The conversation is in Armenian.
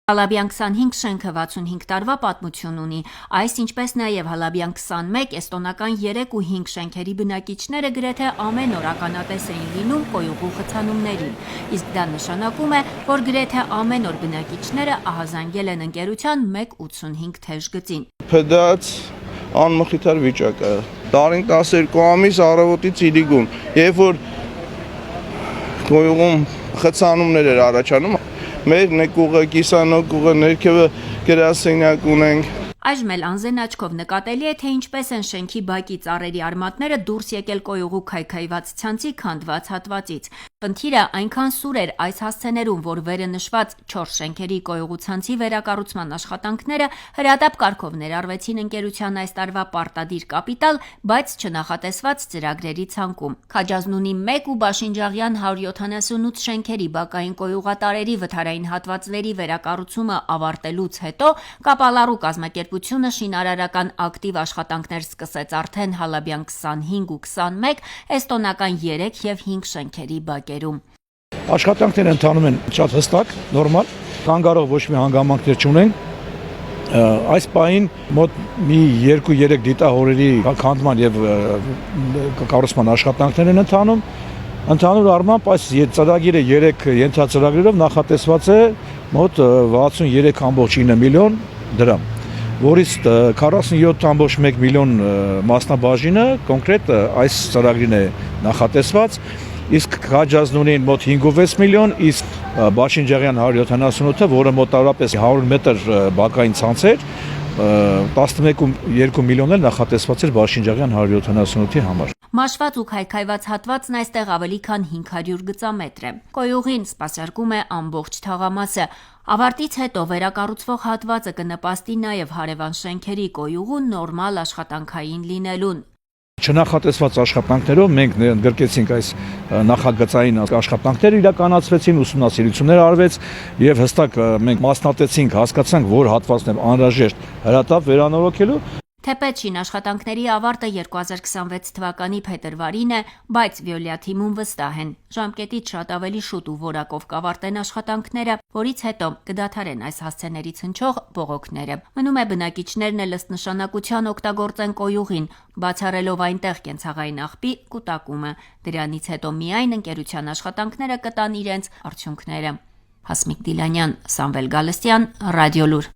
Հալաբյան 25 շենքը 65 տարվա պատմություն ունի, այս ինչպես նաև Հալաբյան 21 էստոնական 3 ու 5 շենքերի բնակիչները գրեթե ամեն օր ականատես էին լինում կոյուղու խցանումներին, իսկ դա նշանակում է, որ գրեթե ամեն օր բնակիչները ահազանգել են ընկերության 1.85 թեժ գծին։ Փդած անմխիթար վիճակ է, տարին 12 ամիս առավոտից իրիգում, երբ որ կոյուղում խցանումներ էր առաջանում, մեր նկուղը, կիսանոկուղը, ներքևը գրասենյակ ունենք։ Այժմ էլ անզեն աչքով նկատելի է, թե ինչպես են շենքի բակի ծառերի արմատները դուրս եկել կոյուղու քայքայված ցանցի քանդված հատվածից։ Խնդիրը այնքան սուր էր այս հասցեներում, որ վերը նշված 4 շենքերի կոյուղու ցանցի վերակառուցման աշխատանքները հրատապ կարգով ներառվեցին ընկերության այս տարվա պարտադիր կապիտալ, բայց չնախատեսված ծրագրերի ցանկում։ Քաջազնունի 1 ու Բաշինջաղյան 178 շենքերի բակային կոյուղատարերի վթարային հատվածների վերակառուցումը ավարտելուց հետո կապալառու կազմակերպությունը շինարարական ակտիվ աշխատանքներ սկսեց արդեն Հալաբյան 25 ու 21 էստոնական 3 և 5 շենքերի բակերում։ Աշխատանքները ընթանում են շատ հստակ, նորմալ, կան կարող ոչ մի հանգամանքներ չունենք։ Այս պահին մոտ մի 2-3 դիտահորերի քանդման եւ կառուցման աշխատանքներ են ընթանում։ Ընդհանուր առմամբ այս ծրագիրը 3 ենթածրագրերով նախատեսված է մոտ 63.9 միլիոն դրամ, որից 47.1 միլիոն մասնաբաժինը կոնկրետ այս ծրագրին է նախատեսված, իսկ Քաջազնունին մոտ 5.6 միլիոն, իսկ Բաշինջաղյան 178-ը, որը մոտավորապես 100 մետր բակային ցանց էր, 11.2 միլիոն էլ նախատեսված էր Բաշինջաղյան 178-ի համար։ Մաշված ու քայքայված հատվածն այստեղ ավելի քան 500 գծամետր է։ Կոյուղին սպասարկում է ամբողջ թաղամասը։ Ավարտից հետո վերակառուցվող հատվածը կնպաստի նաև հարևան շենքերի կոյուղու նորմալ աշխատանքային լինելուն։ Չնախատեսված աշխատանքներով մենք ընդգրկեցինք այս նախագծային աշխատանքները, իրականացվեցին, ուսումնասիրություններ արվեց եւ հստակ մենք մասնատեցինք, հասկացանք, որ հատվածն է անհրաժեշտ հրատապ վերանորոգելու։ Թեպետ շինաշխատանքների ավարտը 2026 թվականի փետրվարին է, բայց Վիոլիա թիմում վստահ են, ժամկետից շատ ավելի շուտ ու որակով կավարտեն աշխատանքները, որից հետո կդադարեն այս հասցեներից հնչող բողոքները։ Մնում է բնակիչներն էլ ըստ նշանակության օգտագործեն կոյուղին, բացառելով այնտեղ կենցաղային աղբի կուտակումը։ Դրանից հետո միայն ընկերության աշխատանքները կտան իրենց արդյունքները։ Հասմիկ Դիլանյան, Սամվել Գալստյան, Ռադիոլուր։